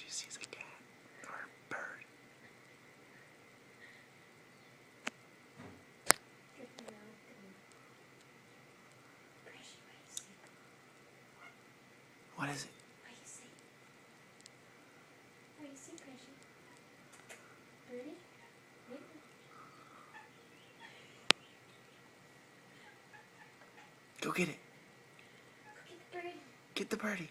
She sees a cat or a bird. What is it? What do you see? What do you see, Pressure? Birdie? Go get it. Go get the birdie. Get the birdie.